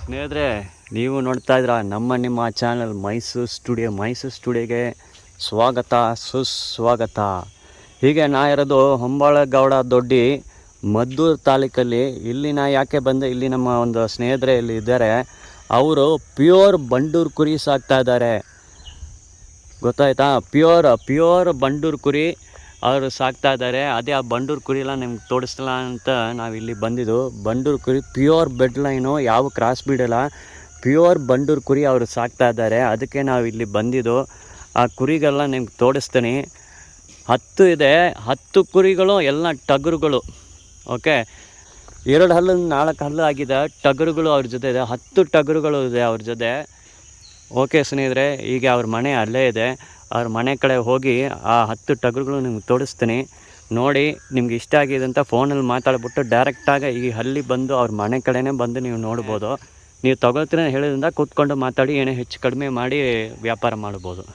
ಸ್ನೇಹಿತರೆ, ನೀವು ನೋಡ್ತಾ ಇದ್ದೀರಾ ನಿಮ್ಮ ಚಾನಲ್ ಮೈಸೂರು ಸ್ಟುಡಿಯೋಗೆ ಸ್ವಾಗತ ಸುಸ್ವಾಗತ. ಹೀಗೆ ನಾ ಇರೋದು ಹೊಂಬಾಳಗೌಡ ದೊಡ್ಡಿ ಮದ್ದೂರು ತಾಲೂಕಲ್ಲಿ. ಇಲ್ಲಿ ನಾ ಯಾಕೆ ಬಂದೆ, ಇಲ್ಲಿ ನಮ್ಮ ಒಂದು ಸ್ನೇಹಿತರೆ ಇಲ್ಲಿ ಇದ್ದಾರೆ. ಅವರು ಪ್ಯೂರ್ ಬಂಡೂರು ಕುರಿ ಸಾಕ್ತಾ ಇದ್ದಾರೆ, ಗೊತ್ತಾಯ್ತಾ? ಪ್ಯೂರ್ ಬಂಡೂರು ಕುರಿ ಅವರು ಸಾಕ್ತಾ ಇದ್ದಾರೆ. ಅದೇ ಆ ಬಂಡೂರು ಕುರಿಲ್ಲ ನಿಮ್ಗೆ ತೋರಿಸ್ತಿಲ್ಲ ಅಂತ ನಾವಿಲ್ಲಿ ಬಂದಿದ್ದು. ಬಂಡೂರು ಕುರಿ ಪ್ಯೂರ್ ಬೆಡ್ ಲೈನು, ಯಾವ ಕ್ರಾಸ್ ಬೀಡಲ್ಲ, ಪ್ಯೂರ್ ಬಂಡೂರು ಕುರಿ ಅವರು ಸಾಕ್ತಾ ಇದ್ದಾರೆ. ಅದಕ್ಕೆ ನಾವು ಇಲ್ಲಿ ಬಂದಿದ್ದು. ಆ ಕುರಿಗೆಲ್ಲ ನಿಮ್ಗೆ ತೋರಿಸ್ತೀನಿ. 10 ಇದೆ, 10 ಕುರಿಗಳು ಎಲ್ಲ ಟಗರುಗಳು. ಓಕೆ, 2 ಹಲ್ಲು 4 ಹಲ್ಲು ಆಗಿದೆ ಟಗರುಗಳು ಅವ್ರ ಜೊತೆ ಇದೆ. 10 ಟಗರುಗಳು ಇದೆ ಅವ್ರ ಜೊತೆ. ಓಕೆ ಸ್ನೇಹಿತರೆ, ಈಗ ಅವ್ರ ಮನೆ ಅಲ್ಲೇ ಇದೆ. ಅವ್ರ ಮನೆ ಕಡೆ ಹೋಗಿ ಆ 10 ಟಗರುಗಳು ನಿಮ್ಗೆ ತೋರಿಸ್ತೀನಿ. ನೋಡಿ, ನಿಮ್ಗೆ ಇಷ್ಟ ಆಗಿದೆ ಅಂತ ಫೋನಲ್ಲಿ ಮಾತಾಡ್ಬಿಟ್ಟು ಡೈರೆಕ್ಟಾಗಿ ಈ ಅಲ್ಲಿ ಬಂದು ಅವ್ರ ಮನೆ ಕಡೆನೇ ಬಂದು ನೀವು ನೋಡ್ಬೋದು. ನೀವು ತಗೊಳ್ತೀರ ಹೇಳಿದ್ರಿಂದ ಕೂತ್ಕೊಂಡು ಮಾತಾಡಿ ಏನೇ ಹೆಚ್ಚು ಕಡಿಮೆ ಮಾಡಿ ವ್ಯಾಪಾರ ಮಾಡ್ಬೋದು.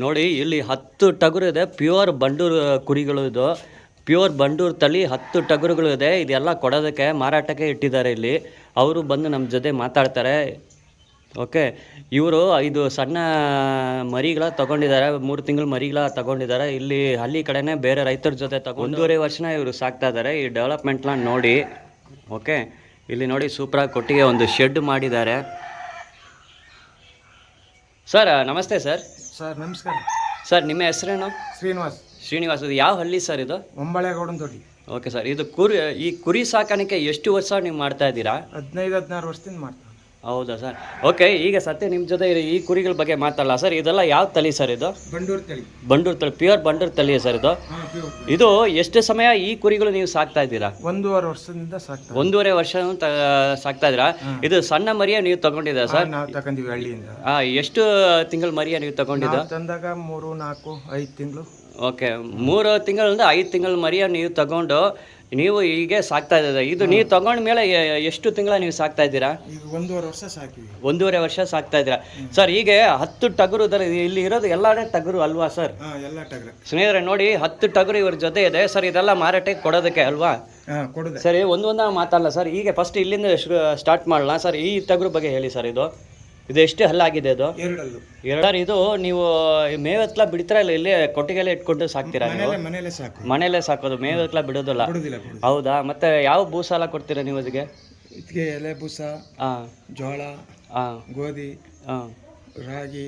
ನೋಡಿ, ಇಲ್ಲಿ 10 ಟಗರು ಇದೆ. ಪ್ಯೂರ್ ಬಂಡೂರು ಕುರಿಗಳು. ಇದು ಪ್ಯೂರ್ ಬಂಡೂರು ತಳಿ 10 ಟಗರುಗಳು ಇದೆ. ಇದೆಲ್ಲ ಕೊಡೋದಕ್ಕೆ ಮಾರಾಟಕ್ಕೆ ಇಟ್ಟಿದ್ದಾರೆ. ಇಲ್ಲಿ ಅವರು ಬಂದು ನಮ್ಮ ಜೊತೆ ಮಾತಾಡ್ತಾರೆ. ಓಕೆ, ಇವರು ಇದು ಸಣ್ಣ ಮರಿಗಳ ತಗೊಂಡಿದ್ದಾರೆ, 3 ತಿಂಗಳು ಮರಿಗಳ ತಗೊಂಡಿದ್ದಾರೆ. ಇಲ್ಲಿ ಹಳ್ಳಿ ಕಡೆನೇ ಬೇರೆ ರೈತರ ಜೊತೆ ತಗೊಂಡು 1.5 ವರ್ಷನ ಇವರು ಸಾಕ್ತಾ ಇದ್ದಾರೆ. ಈ ಡೆವಲಪ್ಮೆಂಟ್ನ ನೋಡಿ. ಓಕೆ, ಇಲ್ಲಿ ನೋಡಿ ಸೂಪರಾಗಿ ಕೊಟ್ಟಿಗೆ ಒಂದು ಶೆಡ್ ಮಾಡಿದ್ದಾರೆ. ಸರ್ ನಮಸ್ತೆ. ಸರ್ ನಮಸ್ಕಾರ ಸರ್, ನಿಮ್ಮ ಹೆಸರೇನು? ಶ್ರೀನಿವಾಸ್. ಇದು ಯಾವ ಹಳ್ಳಿ ಸರ್? ಇದು ಹೊಂಬಾಳಗೌಡ ದೊಡ್ಡಿ. ಓಕೆ ಸರ್, ಇದು ಈ ಕುರಿ ಸಾಕಾಣಿಕೆ ಎಷ್ಟು ವರ್ಷ ನೀವು ಮಾಡ್ತಾ ಇದ್ದೀರಾ? 15-16 ವರ್ಷದಿಂದ ಮಾಡ್ತಾ. ಹೌದಾ ಸರ್? ಓಕೆ, ಈಗ ಸತ್ಯ ನಿಮ್ಮ ಜೊತೆ ಈ ಕುರಿಗಳ ಬಗ್ಗೆ ಮಾತಾಡಲ್ಲ ಸರ್. ಇದೆಲ್ಲ ಯಾವ ತಳಿ ಸರ್? ಇದು ಬಂಡೂರು ತಳಿ, ಪ್ಯೂರ್ ಬಂಡೂರು ತಳಿ ಸರ್ ಇದು. ಇದು ಎಷ್ಟು ಸಮಯ ಈ ಕುರಿಗಳು ನೀವು ಸಾಕ್ತಾ ಇದ್ದೀರಾ? 1.5 ವರ್ಷದಿಂದ ಸಾಕ್ತಾ. 1.5 ವರ್ಷ ಸಾಕ್ತಾ ಇದ್ದೀರಾ? ಇದು ಸಣ್ಣ ಮರಿಯ ನೀವು ತಗೊಂಡಿದ್ದೀರಾ ಸರ್? ನಾವು ತಗೊಂಡಿವಿ ಹಳ್ಳಿಯಿಂದ. ಎಷ್ಟು ತಿಂಗಳ ಮರಿಯ ನೀವು ತಗೊಂಡಿದ್ದು? ತಂದಾಗ 3, 4, 5 ತಿಂಗಳು. ಓಕೆ, 3 ತಿಂಗಳಿಂದ 5 ತಿಂಗಳ ಮರಿಯ ನೀವು ತಗೊಂಡು ನೀವು ಹೀಗೆ ಸಾಕ್ತಾ ಇದ್ದೀರಾ. ಇದು ನೀವು ತಗೊಂಡ ಮೇಲೆ ಎಷ್ಟು ತಿಂಗಳ ನೀವು ಸಾಕ್ತಾ ಇದ್ದೀರಾ? ಈಗ 1.5 ವರ್ಷ ಸಾಕಿವಿ. 1.5 ವರ್ಷ ಸಾಕ್ತಾ ಇದ್ದೀರಾ ಸರ್. ಹೀಗೆ 10 ಟಗರು ಇಲ್ಲಿ ಇರೋದು ಎಲ್ಲಾನೇ ಟಗರು ಅಲ್ವಾ ಸರ್? ಎಲ್ಲ ಟಗರು. ಸ್ನೇಹಿತರೆ ನೋಡಿ, 10 ಟಗರು ಇವ್ರ ಜೊತೆ ಇದೆ ಸರ್. ಇದೆಲ್ಲ ಮಾರಾಟಕ್ಕೆ ಕೊಡೋದಕ್ಕೆ ಅಲ್ವಾ? ಸರಿ, ಒಂದೊಂದ ಮಾತಲ್ಲ ಸರ್. ಈಗ ಫಸ್ಟ್ ಇಲ್ಲಿಂದ ಸ್ಟಾರ್ಟ್ ಮಾಡಲ್ಲ ಸರ್. ಈ ಟಗರು ಬಗ್ಗೆ ಹೇಳಿ ಸರ್. ಇದು ಎಷ್ಟು ಹಲ್ಲಾಗಿದೆ? ಇದು 2 ಹಲ್ಲು. ಇದು ನೀವು ಮೇವೆತ್ಲ ಬಿಡ್ತೀರಾ ಇಲ್ಲ ಇಲ್ಲಿ ಕೊಟ್ಟಿಗೆಲ್ಲ ಇಟ್ಕೊಂಡು ಸಾಕ್ತೀರಾ? ಮನೇಲೆ ಸಾಕೋದು, ಮೇವೆತ್ಲ ಬಿಡೋದಿಲ್ಲ. ಹೌದಾ? ಮತ್ತೆ ಯಾವ ಭೂಸಾಲ ಕೊಡ್ತೀರಾ ನೀವು ಅದಕ್ಕೆ? ಎಲೆ ಬೂಸ, ಜೋಳ, ಗೋಧಿ, ರಾಗಿ,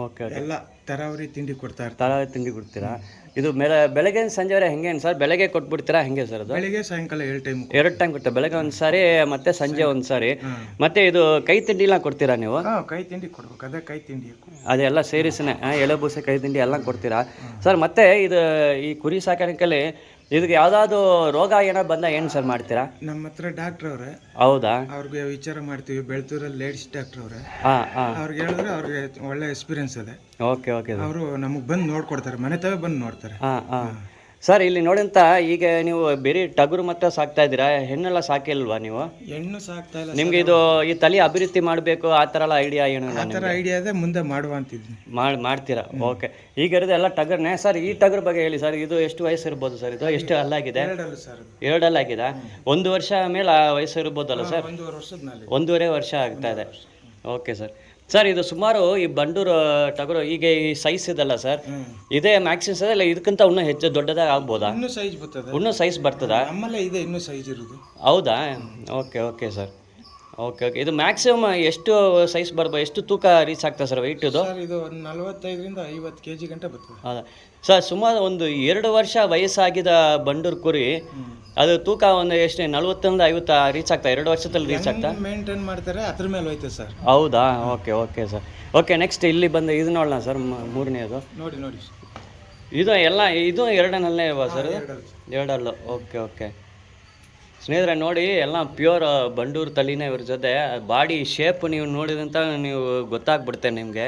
ಓಕೆ, ಎಲ್ಲ ತರಾವರಿ ತಿಂಡಿ ಕೊಡ್ತೀರಾ? ಇದು ಬೆಳಗ್ಗೆ ಸಂಜೆವರೆ ಹೆಂಗೇನು ಸರ್? ಬೆಳಗ್ಗೆ ಕೊಟ್ಬಿಡ್ತೀರಾ ಹೆಂಗೆ ಸರ್? ಅದು ಬೆಳಗ್ಗೆ ಸಾಯಂಕಾಲ 2 ಟೈಮ್ ಕೊಡ್ತೀರಾ? ಬೆಳಗ್ಗೆ ಒಂದು ಸಾರಿ ಮತ್ತೆ ಸಂಜೆ ಒಂದು ಸಾರಿ. ಮತ್ತೆ ಇದು ಕೈ ತಿಂಡಿಲ್ಲ ಕೊಡ್ತೀರಾ ನೀವು? ಕೈ ತಿಂಡಿ ಕೊಡ್ಬೇಕು. ಅದೇ ಕೈ ತಿಂಡಿ ಅದೆಲ್ಲ ಸೇರಿಸಿನೇ ಎಲೆ ಬೂಸೆ ಕೈ ತಿಂಡಿ ಎಲ್ಲ ಕೊಡ್ತೀರಾ ಸರ್? ಮತ್ತೆ ಇದು ಈ ಕುರಿ ಸಾಕಾಣಿಕೆಯಲ್ಲಿ ಇದಕ್ಕೆ ಯಾವುದಾದ್ರು ರೋಗ ಏನೋ ಬಂದ ಏನು ಸರ್ ಮಾಡ್ತೀರಾ? ನಮ್ಮ ಹತ್ರ ಡಾಕ್ಟ್ರ್ ಅವ್ರೆ. ಹೌದಾ? ಅವ್ರಿಗೆ ವಿಚಾರ ಮಾಡ್ತೀವಿ. ಬೆಳ್ತೂರಲ್ಲಿ ಲೇಡೀಸ್ ಡಾಕ್ಟ್ರ್ ಅವ್ರೆ. ಹಾಂ. ಅವ್ರಿಗೆ ಹೇಳಿದ್ರೆ ಅವ್ರಿಗೆ ಒಳ್ಳೆ ಎಕ್ಸ್ಪೀರಿಯನ್ಸ್ ಇದೆ. ಓಕೆ. ಅವರು ನಮಗೆ ಬಂದು ನೋಡ್ಕೊಡ್ತಾರೆ, ಮನೆ ತವೇ ಬಂದು ನೋಡ್ತಾರೆ. ಹಾಂ. ಸರ್ ಇಲ್ಲಿ ನೋಡಿಂತ ಈಗ ನೀವು ಬೇರೆ ಟಗರು ಮಾತ್ರ ಸಾಕ್ತಾ ಇದ್ದೀರಾ, ಹೆಣ್ಣೆಲ್ಲ ಸಾಕಿಲ್ವಾ ನೀವು? ಹೆಣ್ಣು ಸಾಕ್ತಾ ಇಲ್ಲ. ನಿಮ್ಗೆ ಇದು ಈ ತಳಿ ಅಭಿವೃದ್ಧಿ ಮಾಡಬೇಕು ಆ ಥರ ಎಲ್ಲ ಐಡಿಯಾ ಏನು? ಆ ಥರ ಐಡಿಯಾ ಇದೆ, ಮುಂದೆ ಮಾಡುವ ಅಂತಿದ್ದೀನಿ. ಮಾಡ್ತೀರಾ? ಓಕೆ. ಈಗ ಇರೋದು ಎಲ್ಲ ಟಗರ್ನೇ ಸರ್. ಈ ಟಗರ್ ಬಗ್ಗೆ ಹೇಳಿ ಸರ್. ಇದು ಎಷ್ಟು ವಯಸ್ಸು ಇರ್ಬೋದು ಸರ್? ಇದು ಎಷ್ಟು ಹಲ್ಲಾಗಿದೆ? 2 ಹಲ್ಲಾಗಿದೆ. 1 ವರ್ಷ ಮೇಲೆ ವಯಸ್ಸು ಇರ್ಬೋದಲ್ಲ ಸರ್? 1.5 ವರ್ಷದ ಮೇಲೆ. 1.5 ವರ್ಷ ಆಗ್ತಾ ಇದೆ. ಓಕೆ ಸರ್ ಇದು ಸುಮಾರು ಈ ಬಂಡೂರು ಟಗರು ಈಗ ಈ ಸೈಜ್ ಇದಲ್ಲ ಸರ್, ಇದೇ ಮ್ಯಾಕ್ಸಿಮಮ್ ಇಲ್ಲ ಇದಕ್ಕಿಂತ ಇನ್ನೂ ಹೆಚ್ಚು ದೊಡ್ಡದಾಗಿ ಆಗ್ಬೋದಾ? ಇನ್ನೂ ಸೈಜ್ ಬರ್ತದಾ? ನಮ್ಮಲ್ಲೇ ಇದೆ ಇನ್ನೂ ಸೈಜ್ ಇರೋದು. ಹೌದಾ? Okay sir. ಓಕೆ. ಇದು ಮ್ಯಾಕ್ಸಿಮಮ್ ಎಷ್ಟು ಸೈಜ್ ಬರ್ಬೋದು, ಎಷ್ಟು ತೂಕ ರೀಚ್ ಆಗ್ತದೆ ಸರ್ ವೆಯ್ಟ್ ಇದು? ಇದು 45ರಿಂದ 50 kg ಗಂಟೆ ಬರ್ತದೆ. ಹೌದಾ ಸರ್? ಸುಮಾರು ಒಂದು 2 ವರ್ಷ ವಯಸ್ಸಾಗಿದ ಬಂಡೂರು ಕುರಿ ಅದು ತೂಕ ಒಂದು ಎಷ್ಟು 40ರಿಂದ 50 ರೀಚ್ ಆಗ್ತಾ? 2 ವರ್ಷದಲ್ಲಿ ರೀಚ್ ಆಗ್ತಾ? ಮೇಂಟೈನ್ ಮಾಡ್ತಾರೆ, ಅದ್ರ ಮೇಲೆ ಹೋಯ್ತು ಸರ್. ಹೌದಾ? Okay sir. ಓಕೆ, ನೆಕ್ಸ್ಟ್ ಇಲ್ಲಿ ಬಂದು ಇದು ನೋಡೋಣ ಸರ್. ಮೂರನೇದು ನೋಡಿ ಇದು ಎಲ್ಲ ಇದು 2 ಸರ್? 2 ಓಕೆ. ಸ್ನೇಹಿತರೆ ನೋಡಿ, ಎಲ್ಲ ಪ್ಯೂರ್ ಬಂಡೂರು ತಳಿನೇ ಇವ್ರ ಜೊತೆ. ಬಾಡಿ ಶೇಪ್ ನೀವು ನೋಡಿದಂತ ನೀವು ಗೊತ್ತಾಗ್ಬಿಡುತ್ತೆ ನಿಮಗೆ.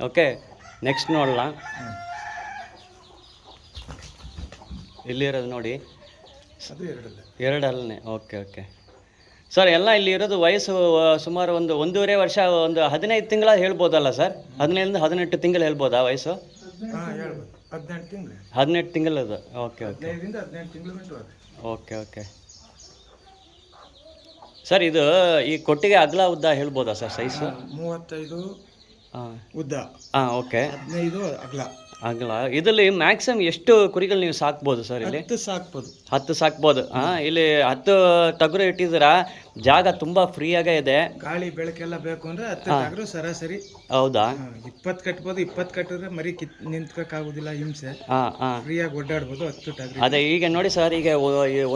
ಓಕೆ, ನೆಕ್ಸ್ಟ್ ನೋಡೋಣ. ಇಲ್ಲಿರೋದು ನೋಡಿ, ಅದು 2 ಓಕೆ ಸರ್. ಎಲ್ಲ ಇಲ್ಲಿ ಇರೋದು ವಯಸ್ಸು ಸುಮಾರು 1.5 ವರ್ಷ, ಒಂದು 15 ತಿಂಗಳ ಹೇಳ್ಬೋದಲ್ಲ ಸರ್? 15ರಿಂದ 18 ತಿಂಗಳು ಹೇಳ್ಬೋದಾ ವಯಸ್ಸು? 18 ತಿಂಗಳದು. Okay sir. ಇದು ಈ ಕೊಟ್ಟಿಗೆ ಅಗಲ ಉದ್ದ ಹೇಳ್ಬೋದಾ ಸರ್ ಸೈಜು? 35 ಉದ್ದ. ಓಕೆ. 15 ಅಗಲ. ಇದರಲ್ಲಿ ಮ್ಯಾಕ್ಸಿಮಮ್ ಎಷ್ಟು ಕುರಿಗಳು ನೀವು ಸಾಕ್ಬೋದು ಸರ್? ಇಲ್ಲಿ 10 ಸಾಕ್ಬೋದು. ಇಲ್ಲಿ 10 ಟಗರು ಇಟ್ಟಿದ್ದೀರಾ, ಜಾಗ ತುಂಬಾ ಫ್ರೀಯಾಗೇ ಇದೆ. ಗಾಳಿ ಬೆಳಕೆಲ್ಲ ಬೇಕು ಅಂದ್ರೆ 10 ಟಗರು ಸರಾಸರಿ. ಹೌದಾ? 20 ಕಟ್ಬೋದು. 20 ಕಟ್ಟಿದ್ರೆ ಮರಿ ನಿಂತ್ಕೋಕ್ಕಾಗೋದಿಲ್ಲ, ಹಿಂಸೆ. ಫ್ರೀಯಾಗಿ ಓಡಾಡ್ಬೋದು 10 ಟಗರು. ಅದೇ ಈಗ ನೋಡಿ ಸರ್, ಈಗ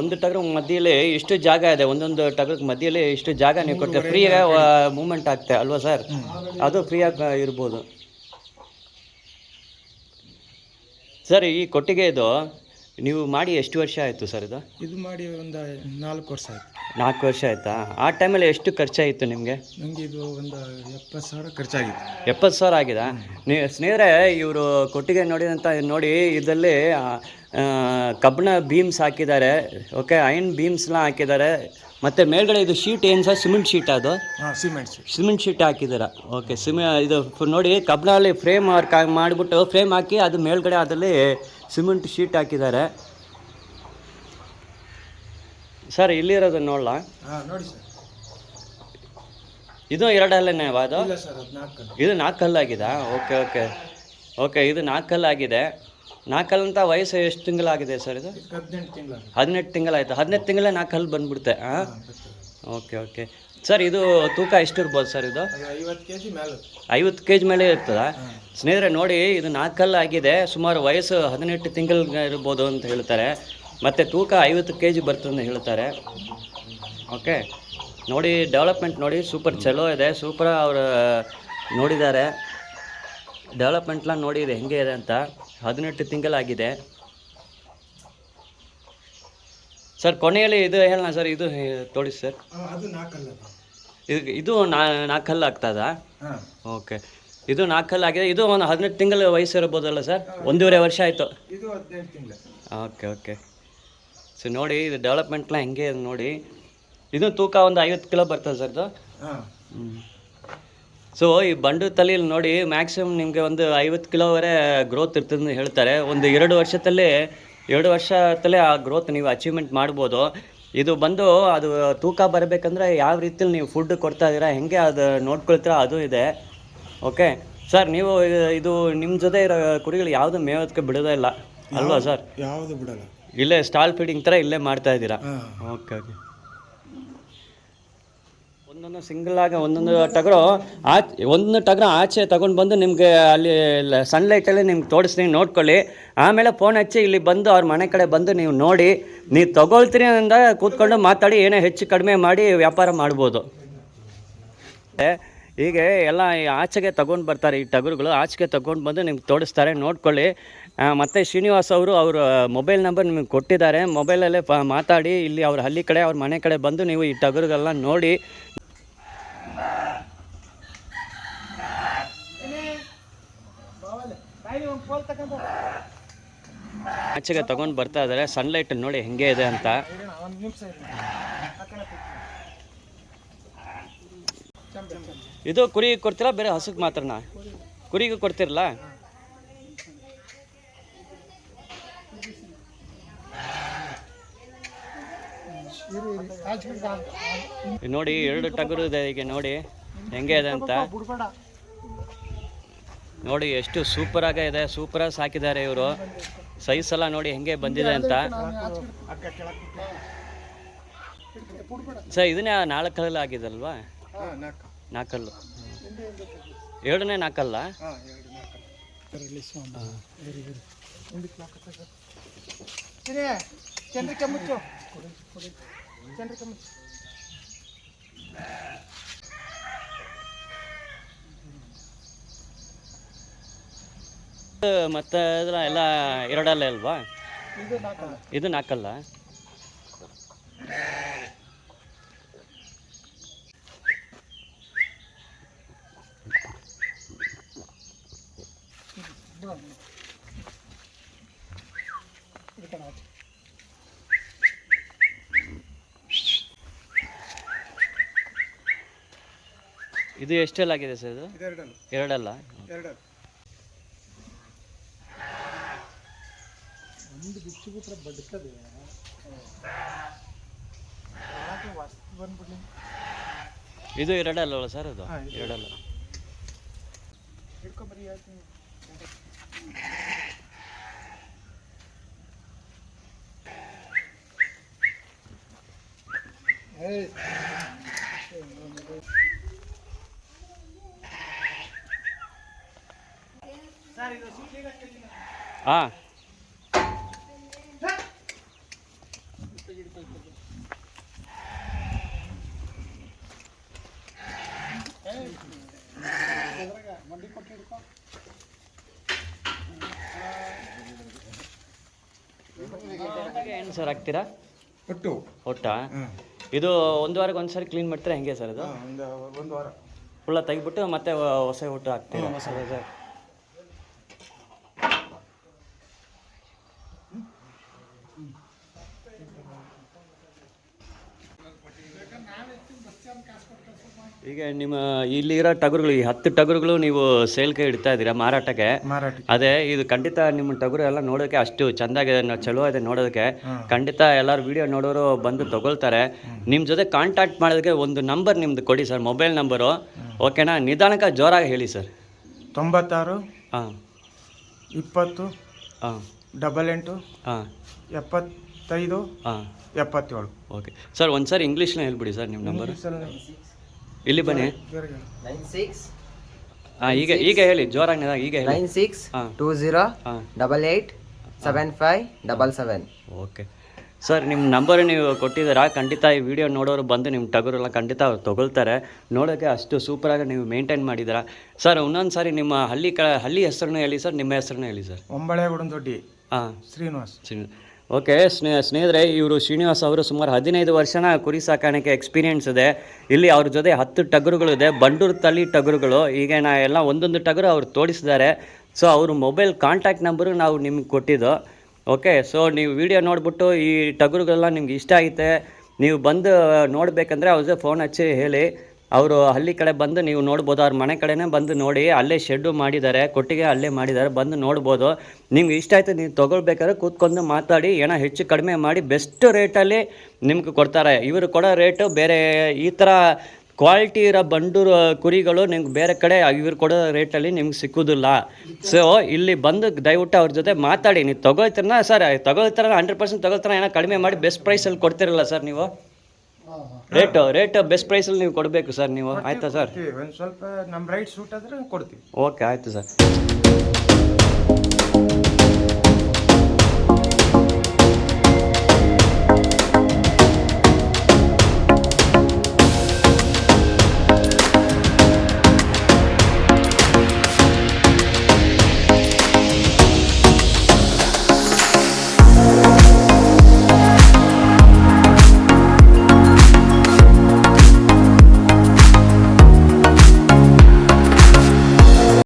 ಒಂದು ಟಗರು ಮಧ್ಯದಲ್ಲಿ ಇಷ್ಟು ಜಾಗ ಇದೆ, ಒಂದೊಂದು ಟಗರು ಮಧ್ಯದಲ್ಲಿ ಇಷ್ಟು ಜಾಗ ನೀವು ಕೊಡ್ತೀವಿ, ಫ್ರೀಯಾಗಿ ಮೂವ್ಮೆಂಟ್ ಆಗ್ತದೆ ಅಲ್ವಾ ಸರ್? ಅದು ಫ್ರೀಯಾಗಿ ಇರ್ಬೋದು ಸರ್. ಈ ಕೊಟ್ಟಿಗೆ ಇದು ನೀವು ಮಾಡಿ ಎಷ್ಟು ವರ್ಷ ಆಯಿತು ಸರ್? ಇದು ಮಾಡಿ ಒಂದು 4 ವರ್ಷ ಆಯಿತು. 4 ವರ್ಷ ಆಯಿತಾ? ಆ ಟೈಮಲ್ಲಿ ಎಷ್ಟು ಖರ್ಚಾಯಿತು ನಿಮಗೆ? ನನಗೆ ಇದು ಒಂದು 70,000 ಖರ್ಚಾಗಿತ್ತು. 70,000 ಆಗಿದೆ. ನೀವು ಸ್ನೇಹಿತರೆ, ಇವರು ಕೊಟ್ಟಿಗೆ ನೋಡಿ ಇದರಲ್ಲಿ ಕಬ್ಬಿಣ ಬೀಮ್ಸ್ ಹಾಕಿದ್ದಾರೆ. ಓಕೆ, ಐರನ್ ಬೀಮ್ಸ್ನ ಹಾಕಿದ್ದಾರೆ. ಮತ್ತು ಮೇಲ್ಗಡೆ ಇದು ಶೀಟ್ ಏನು ಸರ್? Cement sheet? ಅದು ಸಿಮೆಂಟ್ ಶೀಟ್ ಹಾಕಿದ್ದಾರೆ. ಓಕೆ, ಇದು ನೋಡಿ ಕಬ್ಬಿಣಲ್ಲಿ ಫ್ರೇಮ್ ವರ್ಕ್ ಮಾಡಿಬಿಟ್ಟು ಫ್ರೇಮ್ ಹಾಕಿ ಅದು ಮೇಲ್ಗಡೆ ಅದರಲ್ಲಿ ಸಿಮೆಂಟ್ ಶೀಟ್ ಹಾಕಿದ್ದಾರೆ ಸರ್. ಇಲ್ಲಿರೋದು ನೋಡಲ್ಲ? ನೋಡಿ ಸರ್, ಇದು 2 ಹಲ್ಲೇನೇ ಅದು? ಇದು 4 ಹಲ್ಲಾಗಿದೆ. ಓಕೆ, ಇದು 4 ಹಲ್ಲಾಗಿದೆ. 4 ಹಲ್ಲಂತ ವಯಸ್ಸು ಎಷ್ಟು ತಿಂಗಳಾಗಿದೆ ಸರ್? ಇದು 18 ತಿಂಗಳಾಯ್ತು. 18 ತಿಂಗಳೇ 4 ಹಲ್ಲು ಬಂದ್ಬಿಡುತ್ತೆ. Okay sir. ಇದು ತೂಕ ಎಷ್ಟು ಇರ್ಬೋದು ಸರ್? ಇದು 50 kg ಮೇಲೆ ಇರ್ತದಾ? ಸ್ನೇಹಿತರೆ ನೋಡಿ, ಇದು 4 ಹಲ್ಲು ಆಗಿದೆ. ಸುಮಾರು ವಯಸ್ಸು 18 ತಿಂಗಳು ಇರ್ಬೋದು ಅಂತ ಹೇಳ್ತಾರೆ. ಮತ್ತು ತೂಕ 50 kg ಬರ್ತದೆ ಅಂತ ಹೇಳ್ತಾರೆ. ಓಕೆ ನೋಡಿ, ಡೆವಲಪ್ಮೆಂಟ್ ನೋಡಿ, ಸೂಪರ್ ಚಲೋ ಇದೆ. ಸೂಪರ್ ಅವರು ನೋಡಿದ್ದಾರೆ, ಡೆವಲಪ್ಮೆಂಟ್ಲ ನೋಡಿ ಇದೆ ಹೆಂಗೆ ಇದೆ ಅಂತ. 18 ತಿಂಗಳಾಗಿದೆ ಸರ್. ಕೊನೆಯಲ್ಲಿ ಇದು ಹೇಳೋಣ ಸರ್, ಇದು ತೋರಿಸಿ ಸರ್. ಇದು 4 ಹಲ್ಲು ಆಗ್ತದಾ? ಓಕೆ, ಇದು 4 ಹಲ್ಲು ಆಗಿದೆ. ಇದು ಒಂದು 18 ತಿಂಗಳು ವಯಸ್ಸು ಇರ್ಬೋದಲ್ಲ ಸರ್? 1.5 ವರ್ಷ ಆಯಿತು. ಓಕೆ ಸೊ ನೋಡಿ, ಇದು ಡೆವಲಪ್ಮೆಂಟ್ಲ ಹೆಂಗೆ ನೋಡಿ. ಇದು ತೂಕ ಒಂದು 50 ಕಿಲೋ ಬರ್ತದೆ ಸರ್ ಇದು. ಸೊ ಈ ಬಂಡೂರು ತಳಿಯಲ್ಲಿ ನೋಡಿ ಮ್ಯಾಕ್ಸಿಮಮ್ ನಿಮಗೆ ಒಂದು 50 ಕಿಲೋವರೆ ಗ್ರೋತ್ ಇರ್ತದೆ ಅಂತ ಹೇಳ್ತಾರೆ. ಒಂದು 2 ವರ್ಷದಲ್ಲೇ ಆ ಗ್ರೋತ್ ನೀವು ಅಚೀವ್ಮೆಂಟ್ ಮಾಡ್ಬೋದು. ಇದು ಬಂದು ಅದು ತೂಕ ಬರಬೇಕಂದ್ರೆ ಯಾವ ರೀತಿಯಲ್ಲಿ ನೀವು ಫುಡ್ ಕೊಡ್ತಾ ಇದ್ದೀರಾ, ಹೆಂಗೆ ಅದು ನೋಡ್ಕೊಳ್ತೀರಾ, ಅದು ಇದೆ. ಓಕೆ ಸರ್, ನೀವು ಇದು ನಿಮ್ಮ ಜೊತೆ ಇರೋ ಕುರಿಗಳು ಯಾವುದು ಮೇಯೋದಕ್ಕೆ ಬಿಡೋದೇ ಇಲ್ಲ ಅಲ್ವಾ ಸರ್? ಯಾವುದು ಬಿಡಲ್ಲ, ಇಲ್ಲೇ ಸ್ಟಾಲ್ ಫೀಡಿಂಗ್ ಥರ ಇಲ್ಲೇ ಮಾಡ್ತಾ ಇದ್ದೀರಾ? ಓಕೆ ಒಂದೊಂದು ಸಿಂಗಲ್ ಆಗಿ ಒಂದೊಂದು ಟಗರು ಒಂದು ಟಗರು ಆಚೆ ತಗೊಂಡು ಬಂದು ನಿಮಗೆ ಅಲ್ಲಿ ಸನ್ಲೈಟಲ್ಲಿ ನಿಮ್ಗೆ ತೋರಿಸ್ತೀನಿ, ನೋಡ್ಕೊಳ್ಳಿ. ಆಮೇಲೆ ಫೋನ್ ಹಚ್ಚಿ ಇಲ್ಲಿ ಬಂದು ಅವ್ರ ಮನೆ ಕಡೆ ಬಂದು ನೀವು ನೋಡಿ, ನೀವು ತಗೊಳ್ತೀರಿ ಅಂದಾಗ ಕೂತ್ಕೊಂಡು ಮಾತಾಡಿ ಏನೇ ಹೆಚ್ಚು ಕಡಿಮೆ ಮಾಡಿ ವ್ಯಾಪಾರ ಮಾಡ್ಬೋದು. ಹೀಗೆ ಎಲ್ಲ ಆಚೆಗೆ ತಗೊಂಡು ಬರ್ತಾರೆ ಈ ಟಗರುಗಳು. ಆಚೆಗೆ ತಗೊಂಡು ಬಂದು ನಿಮ್ಗೆ ತೋರಿಸ್ತಾರೆ, ನೋಡ್ಕೊಳ್ಳಿ. ಮತ್ತು ಶ್ರೀನಿವಾಸ್ ಅವರು ಅವರ ಮೊಬೈಲ್ ನಂಬರ್ ನಿಮಗೆ ಕೊಟ್ಟಿದ್ದಾರೆ. ಮೊಬೈಲಲ್ಲೇ ಮಾತಾಡಿ ಇಲ್ಲಿ ಅವ್ರ ಹಳ್ಳಿ ಕಡೆ ಅವ್ರ ಮನೆ ಕಡೆ ಬಂದು ನೀವು ಈ ಟಗರುಗಳನ್ನ ನೋಡಿ ಆಚೆಗೆ ತಗೊಂಡು ಬರ್ತಾ ಇದ್ದಾರೆ. ಸನ್ಲೈಟ್ ನೋಡಿ ಹೆಂಗೆ ಇದೆ ಅಂತ. ಇದು ಕುರಿಗೆ ಕೊಡ್ತೀರಾ ಬೇರೆ ಹಸುಗೆ ಮಾತ್ರನಾ? ಕುರಿಗೂ ಕೊಡ್ತಿರಲ್ಲ? ನೋಡಿ 2 ಟಗರು ಇದೆ. ಈಗ ನೋಡಿ ಹೆಂಗೆ ಇದೆ ಅಂತ ನೋಡಿ. ಎಷ್ಟು ಸೂಪರಾಗ ಇದೆ, ಸೂಪರಾಗಿ ಸಾಕಿದ್ದಾರೆ ಇವರು. ಸೈಜ್ ಎಲ್ಲ ನೋಡಿ ಹೆಂಗೆ ಬಂದಿದೆ ಅಂತ. ಸರ್ ಇದನ್ನೇ 4 ಕಲ್ಲಲ್ಲಿ ಆಗಿದಲ್ವಾ? 4 ಕಲ್ಲು. 2ನೇ 4 ಕಲ್ಲ? ಮತ್ತೆ ಎಲ್ಲ 2 ಅಲ್ಲೇ ಅಲ್ವಾ? ಇದು 4 ಕಲ್ಲ? ಇದು ಎಷ್ಟೆಲ್ಲ ಆಗಿದೆ ಸರ್? ಇದು 2 ಅಲ್ಲ? ಇದು 2 ಅಲ್ಲ ಸರ್? ಅದು 2 ಅಲ್ಲ. ಹಾಂ, ಏನು ಸರ್ ಹಾಕ್ತೀರಾ? ಒಟ್ಟಾ? ಇದು 1 ವಾರಕ್ಕೆ ಒಂದ್ಸರಿ ಕ್ಲೀನ್ ಮಾಡ್ತೀರಾ ಹೆಂಗೆ ಸರ್? ಅದು 1 ವಾರ ಫುಲ್ಲ ತೆಗಿಬಿಟ್ಟು ಮತ್ತೆ ಹೊಸ ಒಟ್ಟು ಹಾಕ್ತೀರಾ ಸರ್? ಈಗ ನಿಮ್ಮ ಇಲ್ಲಿರೋ ಟಗರುಗಳು, ಈ 10 ಟಗರುಗಳು ನೀವು ಸೇಲ್ಗೆ ಇಡ್ತಾ ಇದ್ದೀರಾ ಮಾರಾಟಕ್ಕೆ? ಅದೇ ಇದು ಖಂಡಿತ ನಿಮ್ಮ ಟಗರು ಎಲ್ಲ ನೋಡೋಕೆ ಅಷ್ಟು ಚೆಂದಾಗಿದೆ, ಚಲೋ ಇದೆ ನೋಡೋದಕ್ಕೆ. ಖಂಡಿತ ಎಲ್ಲರೂ ವಿಡಿಯೋ ನೋಡೋರು ಬಂದು ತಗೊಳ್ತಾರೆ. ನಿಮ್ಮ ಜೊತೆ ಕಾಂಟ್ಯಾಕ್ಟ್ ಮಾಡೋದಕ್ಕೆ ಒಂದು ನಂಬರ್ ನಿಮ್ದು ಕೊಡಿ ಸರ್, ಮೊಬೈಲ್ ನಂಬರು. ಓಕೆನಾ? ನಿಧಾನಕ್ಕೆ ಜೋರಾಗಿ ಹೇಳಿ ಸರ್. 96 ಹಾಂ 20 ಹಾಂ 88 ಹಾಂ 75 ಹಾಂ 77. ಓಕೆ ಸರ್, ಒಂದು ಸರ್ ಇಂಗ್ಲೀಷ್ನ ಹೇಳ್ಬಿಡಿ ಸರ್ ನಿಮ್ಮ ನಂಬರು. ಇಲ್ಲಿ ಬನ್ನಿ. 96 ಹಾಂ ಈಗ ಹೇಳಿ ಜೋರಾಗಿ, ಈಗ ಹೇಳಿ. 96 20 88 75 77. ಓಕೆ ಸರ್, ನಿಮ್ಮ ನಂಬರ್ ನೀವು ಕೊಟ್ಟಿದ್ದೀರಾ. ಖಂಡಿತ ಈ ವಿಡಿಯೋ ನೋಡೋರು ಬಂದು ನಿಮ್ಮ ಟಗರೆಲ್ಲ ಖಂಡಿತ ಅವ್ರು ತೊಗೊಳ್ತಾರೆ. ನೋಡೋಕ್ಕೆ ಅಷ್ಟು ಸೂಪರಾಗಿ ನೀವು ಮೇಂಟೈನ್ ಮಾಡಿದ್ದೀರಾ ಸರ್. ಇನ್ನೊಂದು ಸಾರಿ ನಿಮ್ಮ ಹಳ್ಳಿ ಹೆಸರನ್ನ ಹೇಳಿ ಸರ್, ನಿಮ್ಮ ಹೆಸರನ್ನ ಹೇಳಿ ಸರ್. ಒಂಬಳೆಗುಡದೊಡ್ಡಿ. ಹಾಂ, ಶ್ರೀನಿವಾಸ್. ಓಕೆ ಸ್ನೇಹಿತರೆ, ಇವರು ಶ್ರೀನಿವಾಸ್ ಅವರು ಸುಮಾರು 15 ವರ್ಷನ ಕುರಿ ಸಾಕಾಣಿಕೆ ಎಕ್ಸ್ಪೀರಿಯೆನ್ಸ್ ಇದೆ. ಇಲ್ಲಿ ಅವ್ರ ಜೊತೆ 10 ಟಗರುಗಳಿದೆ, ಬಂಡೂರು ತಳಿ ಟಗರುಗಳು. ಈಗ ಎಲ್ಲ ಒಂದೊಂದು ಟಗರು ಅವ್ರು ತೋರಿಸಿದ್ದಾರೆ. ಸೊ ಅವ್ರ ಮೊಬೈಲ್ ಕಾಂಟ್ಯಾಕ್ಟ್ ನಂಬರು ನಾವು ನಿಮ್ಗೆ ಕೊಟ್ಟಿದ್ದು. ಓಕೆ, ಸೊ ನೀವು ವಿಡಿಯೋ ನೋಡಿಬಿಟ್ಟು ಈ ಟಗರುಗಳೆಲ್ಲ ನಿಮ್ಗೆ ಇಷ್ಟ ಆಗುತ್ತೆ, ನೀವು ಬಂದು ನೋಡಬೇಕಂದ್ರೆ ಅವ್ರ ಜೊತೆ ಫೋನ್ ಹಚ್ಚಿ ಹೇಳಿ. ಅವರು ಹಳ್ಳಿ ಕಡೆ ಬಂದು ನೀವು ನೋಡ್ಬೋದು, ಅವ್ರ ಮನೆ ಕಡೆನೇ ಬಂದು ನೋಡಿ. ಅಲ್ಲೇ ಶೆಡ್ಡು ಮಾಡಿದ್ದಾರೆ, ಕೊಟ್ಟಿಗೆ ಅಲ್ಲೇ ಮಾಡಿದ್ದಾರೆ, ಬಂದು ನೋಡ್ಬೋದು. ನಿಮ್ಗೆ ಇಷ್ಟ ಆಯಿತು ನೀವು ತೊಗೊಳ್ಬೇಕಾದ್ರೆ ಕೂತ್ಕೊಂಡು ಮಾತಾಡಿ, ಏನೋ ಹೆಚ್ಚು ಕಡಿಮೆ ಮಾಡಿ ಬೆಸ್ಟ್ ರೇಟಲ್ಲಿ ನಿಮ್ಗೆ ಕೊಡ್ತಾರೆ. ಇವರು ಕೊಡೋ ರೇಟು ಬೇರೆ, ಈ ಥರ ಕ್ವಾಲಿಟಿ ಇರೋ ಬಂಡೂರು ಕುರಿಗಳು ನಿಮ್ಗೆ ಬೇರೆ ಕಡೆ ಇವ್ರು ಕೊಡೋ ರೇಟಲ್ಲಿ ನಿಮ್ಗೆ ಸಿಕ್ಕೋದಿಲ್ಲ. ಸೊ ಇಲ್ಲಿ ಬಂದು ದಯವಿಟ್ಟು ಅವ್ರ ಜೊತೆ ಮಾತಾಡಿ. ನೀವು ತೊಗೊಳ್ತೀರಲ್ಲ ಸರ್, ತೊಗೊಳ್ತಾರ 100% ತೊಗೊಳ್ತಾರ, ಏನೋ ಕಡಿಮೆ ಮಾಡಿ ಬೆಸ್ಟ್ ಪ್ರೈಸಲ್ಲಿ ಕೊಡ್ತಿರಲ್ಲ ಸರ್ ನೀವು? ರೇಟ್ ಬೆಸ್ಟ್ ಪ್ರೈಸಲ್ಲಿ ನೀವು ಕೊಡಬೇಕು ಸರ್ ನೀವು. ಆಯಿತಾ ಸರ್? ಒಂದು ಸ್ವಲ್ಪ ನಮ್ಮ ರೈಟ್ ಸೂಟ್ ಆದರೆ ಕೊಡ್ತೀವಿ. ಓಕೆ, ಆಯಿತು ಸರ್.